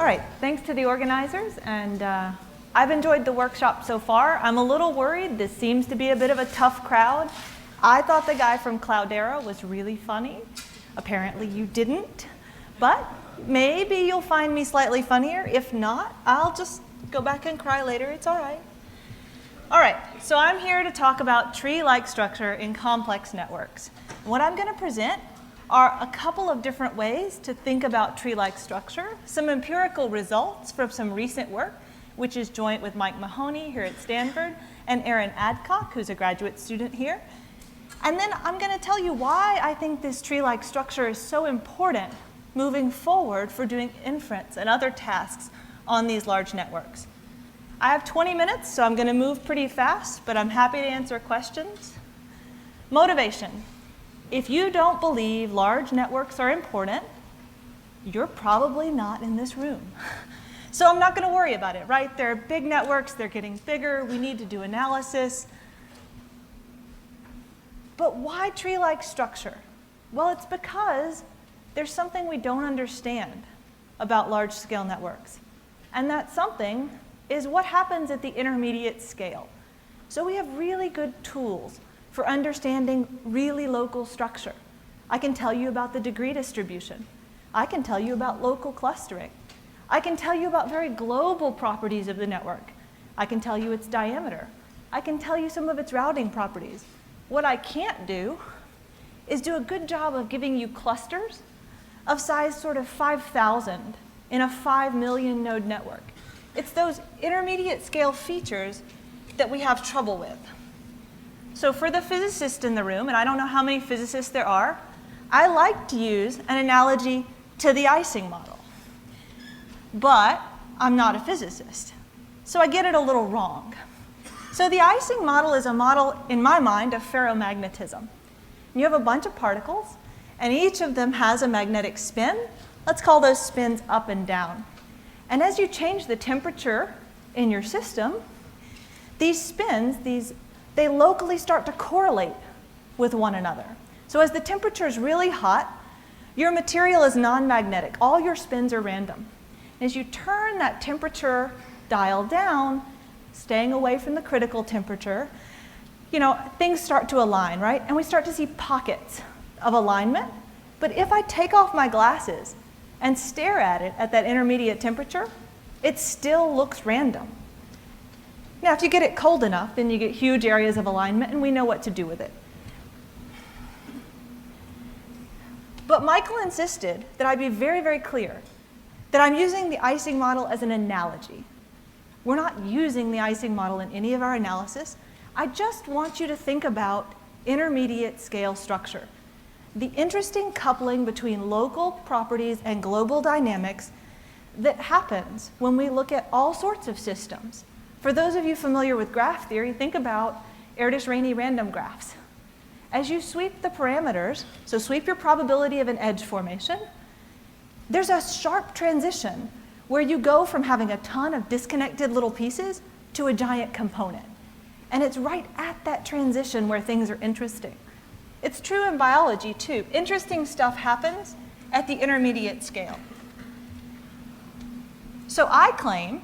right, thanks to the organizers, and I've enjoyed the workshop so far. I'm a little worried. This seems to be a bit of a tough crowd. I thought the guy from Cloudera was really funny. Apparently you didn't, but maybe you'll find me slightly funnier. If not, I'll just go back and cry later. It's all right. All right, so I'm here to talk about tree-like structure in complex networks. What I'm going to present are a couple of different ways to think about tree-like structure, some empirical results from some recent work, which is joint with Mike Mahoney here at Stanford, and Aaron Adcock, who's a graduate student here. And then I'm going to tell you why I think this tree-like structure is so important moving forward for doing inference and other tasks on these large networks. I have 20 minutes, so I'm going to move pretty fast, but I'm happy to answer questions. Motivation. If you don't believe large networks are important, you're probably not in this room. So I'm not going to worry about it, right? They're big networks, they're getting bigger, we need to do analysis. But why tree-like structure? Well, it's because there's something we don't understand about large-scale networks. And that something is what happens at the intermediate scale. So we have really good tools for understanding really local structure. I can tell you about the degree distribution. I can tell you about local clustering. I can tell you about very global properties of the network. I can tell you its diameter. I can tell you some of its routing properties. What I can't do is do a good job of giving you clusters of size sort of 5,000 in a 5 million node network. It's those intermediate scale features that we have trouble with. So for the physicists in the room, and I don't know how many physicists there are, I like to use an analogy to the Ising model. But I'm not a physicist, so I get it a little wrong. So the Ising model is a model, in my mind, of ferromagnetism. You have a bunch of particles, and each of them has a magnetic spin. Let's call those spins up and down. And as you change the temperature in your system, these spins, they locally start to correlate with one another. So as the temperature is really hot, your material is non-magnetic. All your spins are random. As you turn that temperature dial down, staying away from the critical temperature, things start to align, right? And we start to see pockets of alignment. But if I take off my glasses and stare at it at that intermediate temperature, it still looks random. Now, if you get it cold enough, then you get huge areas of alignment, and we know what to do with it. But Michael insisted that I be very, very clear that I'm using the Ising model as an analogy. We're not using the Ising model in any of our analysis. I just want you to think about intermediate scale structure. The interesting coupling between local properties and global dynamics that happens when we look at all sorts of systems. For those of you familiar with graph theory, think about Erdős-Rényi random graphs. As you sweep the parameters, so sweep your probability of an edge formation, there's a sharp transition where you go from having a ton of disconnected little pieces to a giant component. And it's right at that transition where things are interesting. It's true in biology, too. Interesting stuff happens at the intermediate scale. So I claim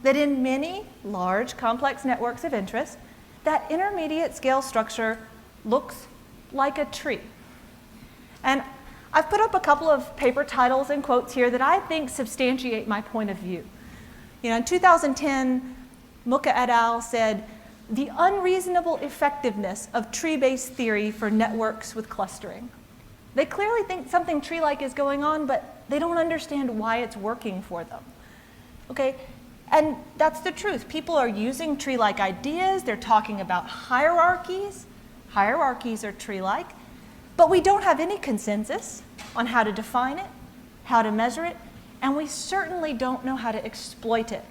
that in many large, complex networks of interest, that intermediate scale structure looks like a tree. And I've put up a couple of paper titles and quotes here that I think substantiate my point of view. In 2010, Muka et al. Said, "The unreasonable effectiveness of tree-based theory for networks with clustering." They clearly think something tree-like is going on, but they don't understand why it's working for them. Okay? And that's the truth. People are using tree-like ideas. They're talking about hierarchies. Hierarchies are tree-like. But we don't have any consensus on how to define it, how to measure it, and we certainly don't know how to exploit it.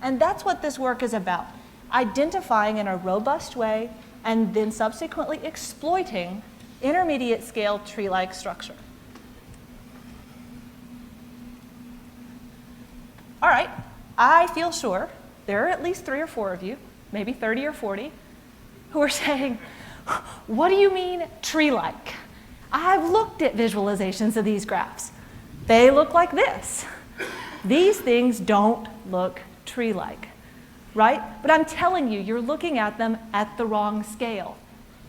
And that's what this work is about. Identifying in a robust way and then subsequently exploiting intermediate scale tree-like structure. All right, I feel sure there are at least 3 or 4 of you, maybe 30 or 40, who are saying, "What do you mean tree-like? I've looked at visualizations of these graphs. They look like this. These things don't look tree-like, right? But I'm telling you, you're looking at them at the wrong scale.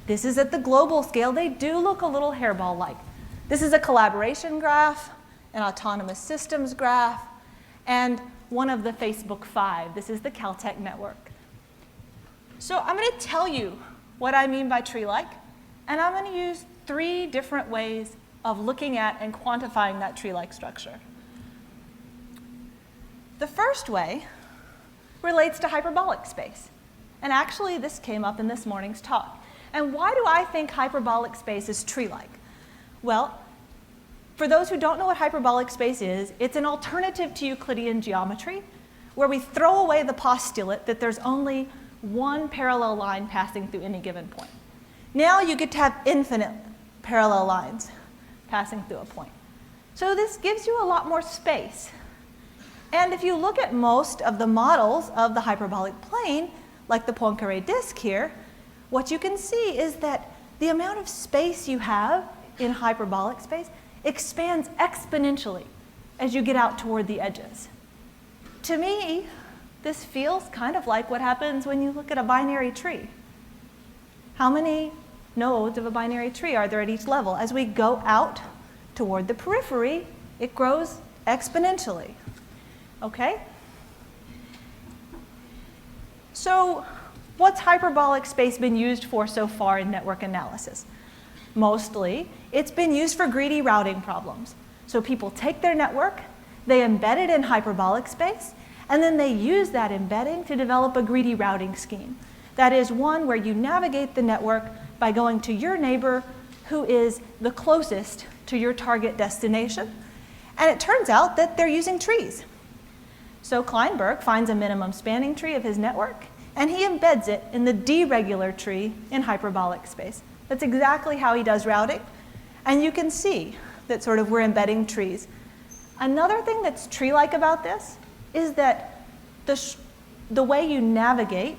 This is at the global scale. They do look a little hairball-like. This is a collaboration graph, an autonomous systems graph, and one of the Facebook 5. This is the Caltech network. So I'm going to tell you what I mean by tree-like, and I'm going to use 3 different ways of looking at and quantifying that tree-like structure. The first way relates to hyperbolic space. And actually, this came up in this morning's talk. And why do I think hyperbolic space is tree-like? Well, for those who don't know what hyperbolic space is, it's an alternative to Euclidean geometry where we throw away the postulate that there's only one parallel line passing through any given point. Now you get to have infinite parallel lines passing through a point. So this gives you a lot more space. And if you look at most of the models of the hyperbolic plane, like the Poincaré disk here, what you can see is that the amount of space you have in hyperbolic space expands exponentially as you get out toward the edges. To me, this feels kind of like what happens when you look at a binary tree. How many nodes of a binary tree are there at each level? As we go out toward the periphery, it grows exponentially. Okay? So what's hyperbolic space been used for so far in network analysis? Mostly, it's been used for greedy routing problems. So people take their network, they embed it in hyperbolic space, and then they use that embedding to develop a greedy routing scheme. That is one where you navigate the network by going to your neighbor who is the closest to your target destination. And it turns out that they're using trees. So Kleinberg finds a minimum spanning tree of his network, and he embeds it in the deregular tree in hyperbolic space. That's exactly how he does routing. And you can see that sort of we're embedding trees. Another thing that's tree-like about this is that the way you navigate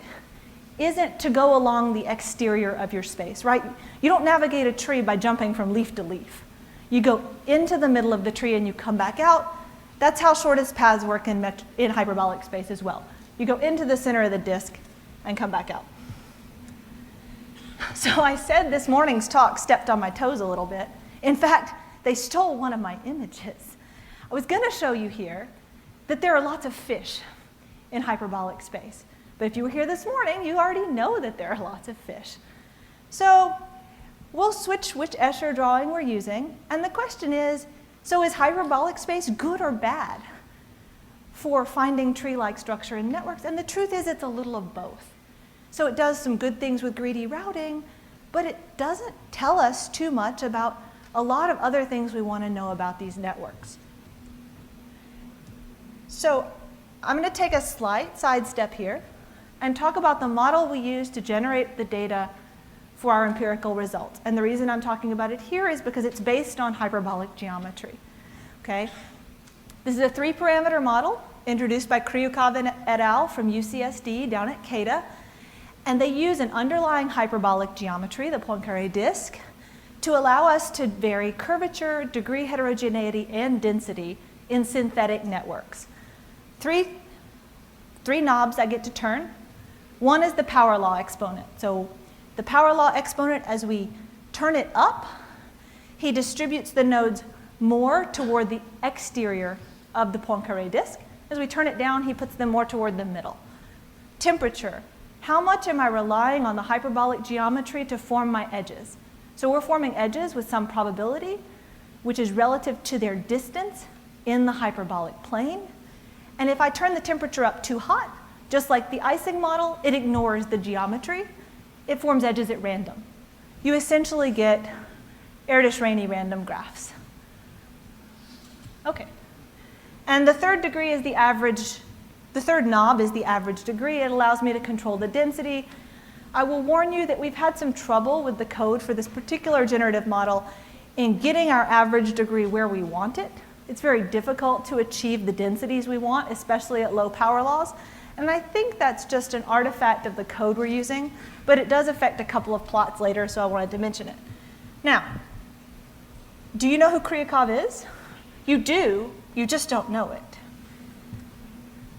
isn't to go along the exterior of your space, right? You don't navigate a tree by jumping from leaf to leaf. You go into the middle of the tree and you come back out. That's how shortest paths work in hyperbolic space as well. You go into the center of the disk and come back out. So I said this morning's talk stepped on my toes a little bit. In fact, they stole one of my images. I was going to show you here that there are lots of fish in hyperbolic space. But if you were here this morning, you already know that there are lots of fish. So we'll switch which Escher drawing we're using. And the question is, so is hyperbolic space good or bad for finding tree-like structure in networks? And the truth is it's a little of both. So it does some good things with greedy routing, but it doesn't tell us too much about a lot of other things we want to know about these networks. So I'm going to take a slight sidestep here and talk about the model we use to generate the data for our empirical results. And the reason I'm talking about it here is because it's based on hyperbolic geometry. Okay? This is a 3-parameter model introduced by Kryukov et al. From UCSD down at CADA. And they use an underlying hyperbolic geometry, the Poincaré disk, to allow us to vary curvature, degree heterogeneity, and density in synthetic networks. Three knobs I get to turn. One is the power law exponent. So the power law exponent, as we turn it up, he distributes the nodes more toward the exterior of the Poincaré disk. As we turn it down, he puts them more toward the middle. Temperature. How much am I relying on the hyperbolic geometry to form my edges? So we're forming edges with some probability, which is relative to their distance in the hyperbolic plane. And if I turn the temperature up too hot, just like the Ising model, it ignores the geometry. It forms edges at random. You essentially get Erdős-Rényi random graphs. Okay. And the third degree is the average. The third knob is the average degree. It allows me to control the density. I will warn you that we've had some trouble with the code for this particular generative model in getting our average degree where we want it. It's very difficult to achieve the densities we want, especially at low power laws. And I think that's just an artifact of the code we're using, but it does affect a couple of plots later, so I wanted to mention it. Now, do you know who Kryukov is? You do, you just don't know it.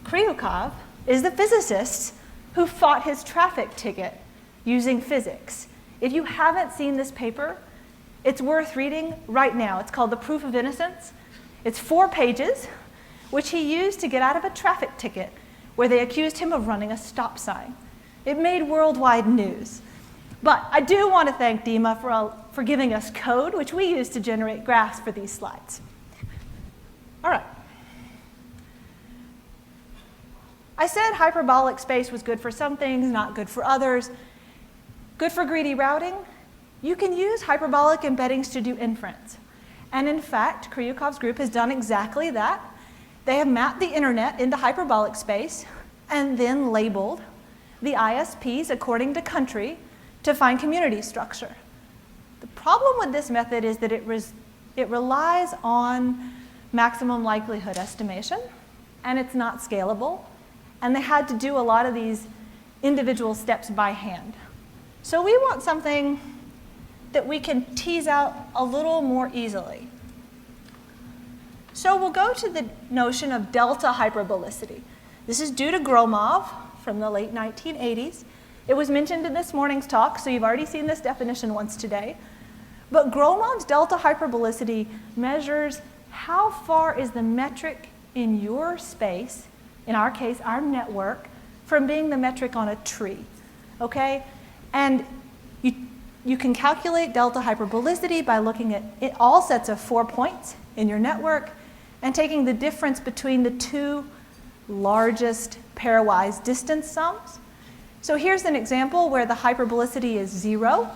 Kryukov is the physicist who fought his traffic ticket using physics. If you haven't seen this paper, it's worth reading right now. It's called The Proof of Innocence. It's 4 pages, which he used to get out of a traffic ticket where they accused him of running a stop sign. It made worldwide news. But I do want to thank diημα for giving us code, which we use to generate graphs for these slides. All right. I said hyperbolic space was good for some things, not good for others. Good for greedy routing. You can use hyperbolic embeddings to do inference. And in fact, Kryukov's group has done exactly that. They have mapped the internet into hyperbolic space and then labeled the ISPs according to country to find community structure. The problem with this method is that it relies on maximum likelihood estimation, and it's not scalable. And they had to do a lot of these individual steps by hand. So we want something that we can tease out a little more easily. So we'll go to the notion of delta hyperbolicity. This is due to Gromov from the late 1980s. It was mentioned in this morning's talk, so you've already seen this definition once today. But Gromov's delta hyperbolicity measures how far is the metric in your space, in our case, our network, from being the metric on a tree, okay? And you can calculate delta hyperbolicity by looking at all sets of 4 points in your network and taking the difference between the 2 largest pairwise distance sums. So here's an example where the hyperbolicity is 0,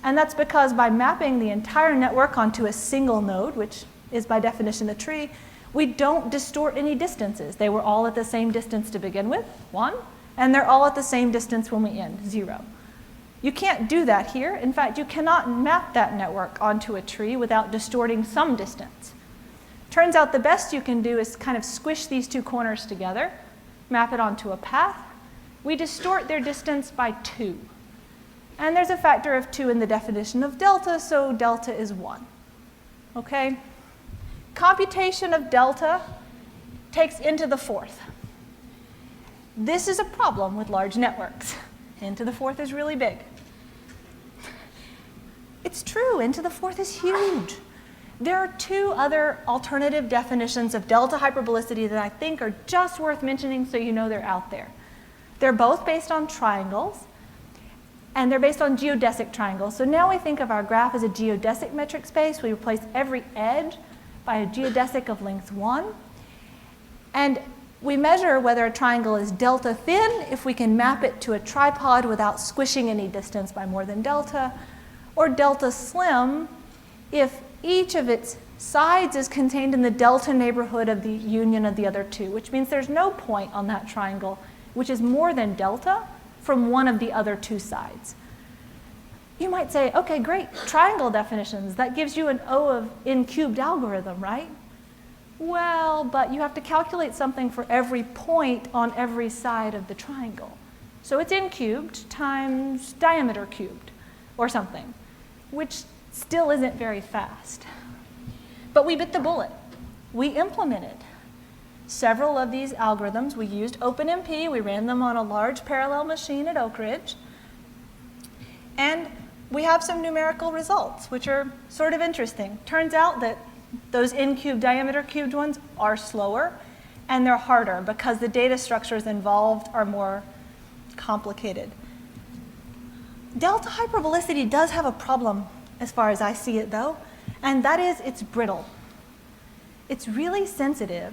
and that's because by mapping the entire network onto a single node, which is by definition a tree, we don't distort any distances. They were all at the same distance to begin with, 1, and they're all at the same distance when we end, 0. You can't do that here. In fact, you cannot map that network onto a tree without distorting some distance. Turns out the best you can do is kind of squish these 2 corners together, map it onto a path. We distort their distance by 2. And there's a factor of 2 in the definition of delta, so delta is 1. Okay? Computation of delta takes n to the 4th. This is a problem with large networks. N to the 4th is really big. It's true, n to the 4th is huge. There are 2 other alternative definitions of delta hyperbolicity that I think are just worth mentioning so you know they're out there. They're both based on triangles, and they're based on geodesic triangles. So now we think of our graph as a geodesic metric space. We replace every edge by a geodesic of length 1. And we measure whether a triangle is delta thin if we can map it to a tripod without squishing any distance by more than delta, or delta slim if each of its sides is contained in the delta neighborhood of the union of the other 2, which means there's no point on that triangle which is more than delta from one of the other 2 sides. You might say, okay, great, triangle definitions. That gives you an O of n cubed algorithm, right? Well, but you have to calculate something for every point on every side of the triangle. So it's n cubed times diameter cubed or something, which still isn't very fast. But we bit the bullet. We implemented several of these algorithms. We used OpenMP. We ran them on a large parallel machine at Oak Ridge. And we have some numerical results, which are sort of interesting. Turns out that those n cubed diameter cubed ones are slower, and they're harder because the data structures involved are more complicated. Delta hyperbolicity does have a problem as far as I see it, though, and that is it's brittle. It's really sensitive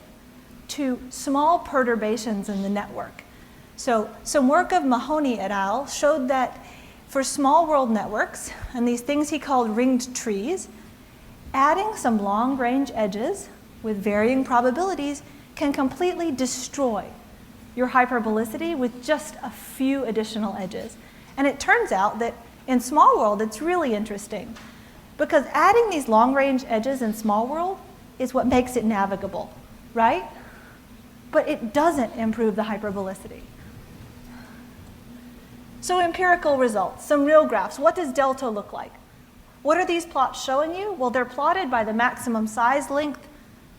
to small perturbations in the network. So some work of Mahoney et al. Showed that for small world networks, and these things he called ringed trees, adding some long-range edges with varying probabilities can completely destroy your hyperbolicity with just a few additional edges. And it turns out that in small world, it's really interesting because adding these long-range edges in small world is what makes it navigable, right? But it doesn't improve the hyperbolicity. So empirical results, some real graphs. What does delta look like? What are these plots showing you? Well, they're plotted by the maximum size length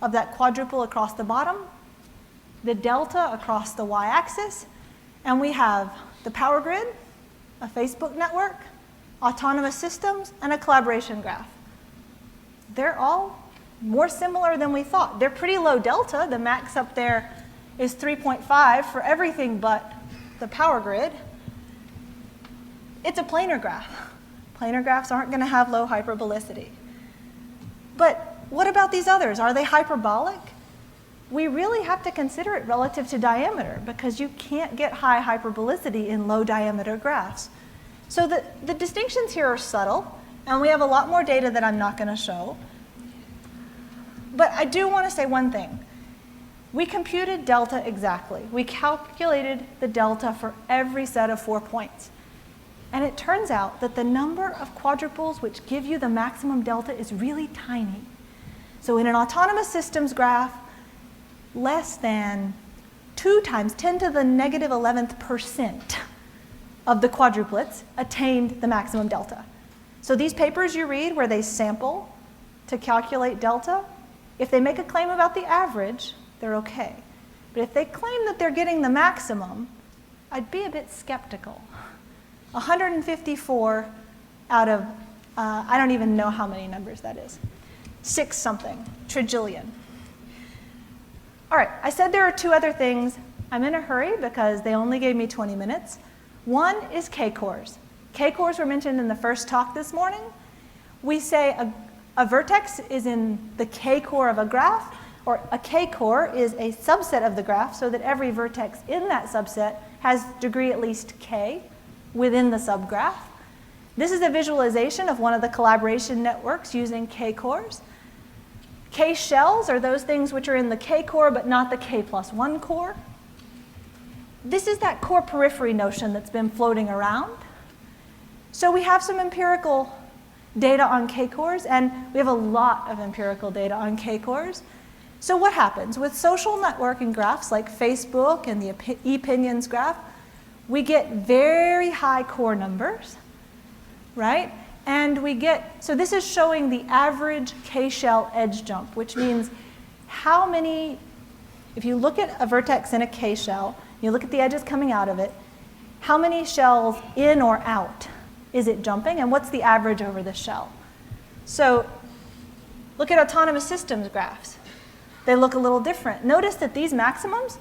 of that quadruple across the bottom the delta across the y-axis, and we have the power grid, a Facebook network, autonomous systems, and a collaboration graph. They're all more similar than we thought. They're pretty low delta. The max up there is 3.5 for everything but the power grid. It's a planar graph. Planar graphs aren't going to have low hyperbolicity. But what about these others? Are they hyperbolic? We really have to consider it relative to diameter because you can't get high hyperbolicity in low diameter graphs. So the distinctions here are subtle, and we have a lot more data that I'm not going to show. But I do want to say one thing. We computed delta exactly. We calculated the delta for every set of 4 points. And it turns out that the number of quadruples which give you the maximum delta is really tiny. So in an autonomous systems graph, less than 2 times 10 to the negative 11th percent of the quadruplets attained the maximum delta. So these papers you read where they sample to calculate delta, if they make a claim about the average, they're okay. But if they claim that they're getting the maximum, I'd be a bit skeptical. 154 out of, I don't even know how many numbers that is. 6 something, trillion. All right, I said there are 2 other things. I'm in a hurry because they only gave me 20 minutes. One is k-cores. K-cores were mentioned in the first talk this morning. We say a vertex is in the k-core of a graph, or a k-core is a subset of the graph so that every vertex in that subset has degree at least k within the subgraph. This is a visualization of one of the collaboration networks using k-cores. Kshells are those things which are in the k-core but not the k+1 core. This is that core periphery notion that's been floating around. So we have some empirical data on k-cores, and we have a lot of empirical data on k-cores. So what happens? With social networking graphs like Facebook and the opinions graph, we get very high core numbers, right? And we get, so this is showing the average k-shell edge jump, which means how many, if you look at a vertex in a k-shell, you look at the edges coming out of it, how many shells in or out is it jumping, and what's the average over the shell? So look at autonomous systems graphs. They look a little different. Notice that these maximums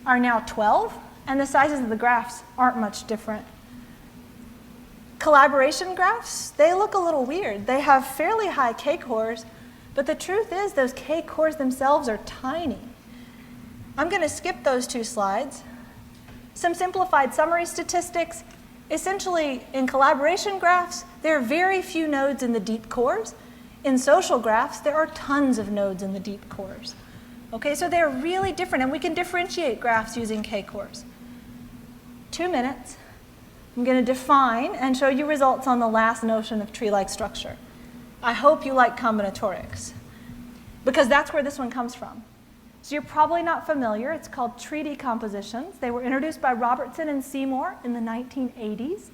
are now 12, and the sizes of the graphs aren't much different. Collaboration graphs, they look a little weird. They have fairly high k-cores, but the truth is those k-cores themselves are tiny. I'm going to skip those 2 slides. Some simplified summary statistics. Essentially, in collaboration graphs, there are very few nodes in the deep cores. In social graphs, there are tons of nodes in the deep cores. Okay, so they're really different, and we can differentiate graphs using k-cores. 2 minutes. I'm going to define and show you results on the last notion of tree-like structure. I hope you like combinatorics, because that's where this one comes from. So you're probably not familiar. It's called tree decompositions. They were introduced by Robertson and Seymour in the 1980s.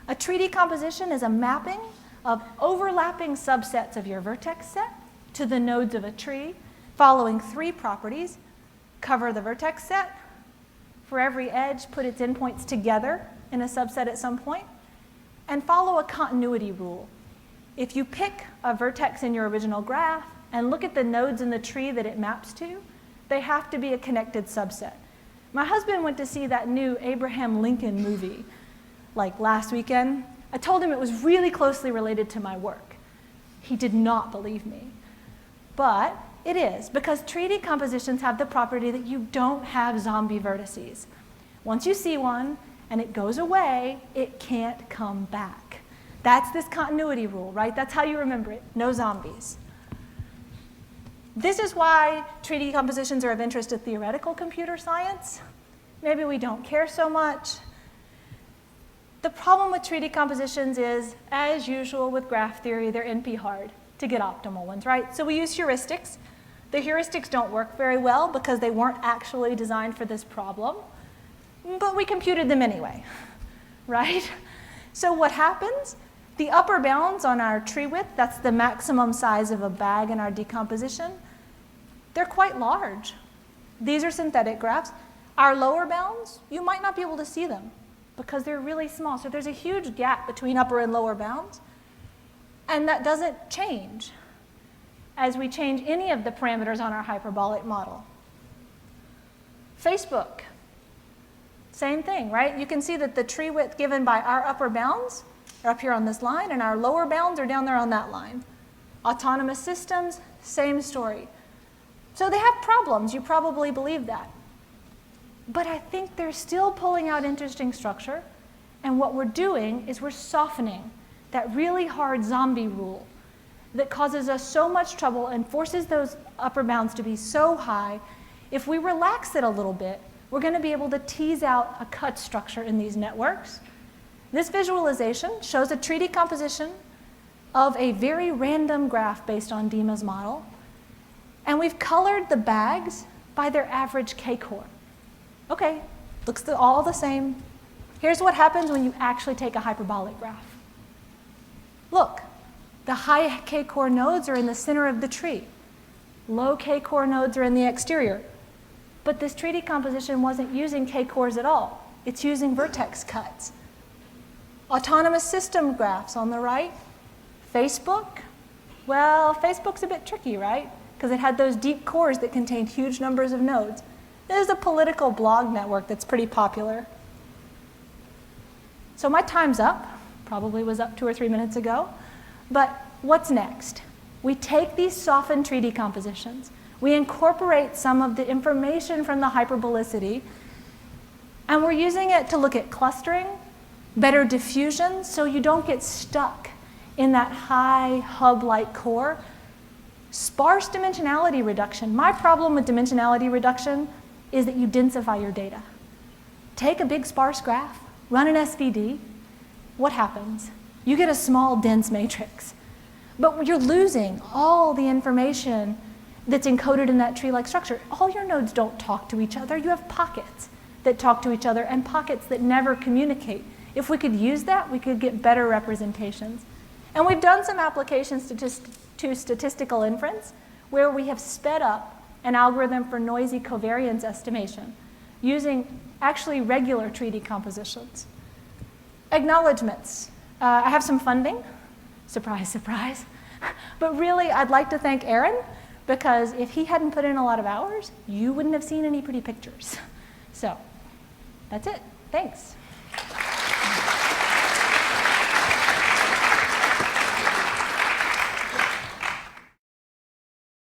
A tree decomposition is a mapping of overlapping subsets of your vertex set to the nodes of a tree, following 3 properties. Cover the vertex set. For every edge, put its endpoints together in a subset at some point. And follow a continuity rule. If you pick a vertex in your original graph and look at the nodes in the tree that it maps to, they have to be a connected subset. My husband went to see that new Abraham Lincoln movie like last weekend. I told him it was really closely related to my work. He did not believe me. But it is, because tree decompositions have the property that you don't have zombie vertices. Once you see one and it goes away, it can't come back. That's this continuity rule, right? That's how you remember it. No zombies. This is why tree decompositions are of interest to theoretical computer science. Maybe we don't care so much. The problem with tree decompositions is, as usual with graph theory, they're NP hard to get optimal ones, right? So we use heuristics. The heuristics don't work very well because they weren't actually designed for this problem, but we computed them anyway, right? So what happens? The upper bounds on our tree width, that's the maximum size of a bag in our decomposition, they're quite large. These are synthetic graphs. Our lower bounds, you might not be able to see them because they're really small. So there's a huge gap between upper and lower bounds. And that doesn't change as we change any of the parameters on our hyperbolic model. Facebook, same thing, right? You can see that the tree width given by our upper bounds are up here on this line, and our lower bounds are down there on that line. Autonomous systems, same story. So they have problems, you probably believe that. But I think they're still pulling out interesting structure, and what we're doing is we're softening that really hard zombie rule that causes us so much trouble and forces those upper bounds to be so high. If we relax it a little bit, we're going to be able to tease out a cut structure in these networks. This visualization shows a tree decomposition of a very random graph based on digsmåu's model. And we've colored the bags by their average k-core. Okay, looks all the same. Here's what happens when you actually take a hyperbolic graph. Look, the high k-core nodes are in the center of the tree. Low k-core nodes are in the exterior. But this tree decomposition wasn't using k-cores at all. It's using vertex cuts. Autonomous system graphs on the right. Facebook, well, Facebook's a bit tricky, right? Because it had those deep cores that contained huge numbers of nodes. This is a political blog network that's pretty popular. So my time's up. Probably was up 2 or 3 minutes ago. But what's next? We take these softened tree decompositions. We incorporate some of the information from the hyperbolicity, and we're using it to look at clustering, better diffusion, so you don't get stuck in that high hub-like core. Sparse dimensionality reduction. My problem with dimensionality reduction is that you densify your data. Take a big sparse graph, run an SVD. What happens? You get a small dense matrix. But you're losing all the information that's encoded in that tree-like structure. All your nodes don't talk to each other. You have pockets that talk to each other and pockets that never communicate. If we could use that, we could get better representations. And we've done some applications to statistical inference where we have sped up an algorithm for noisy covariance estimation using actually regular tree decompositions. Acknowledgements. I have some funding. Surprise, surprise. But really, I'd like to thank Aaron, because if he hadn't put in a lot of hours, you wouldn't have seen any pretty pictures. So that's it. Thanks.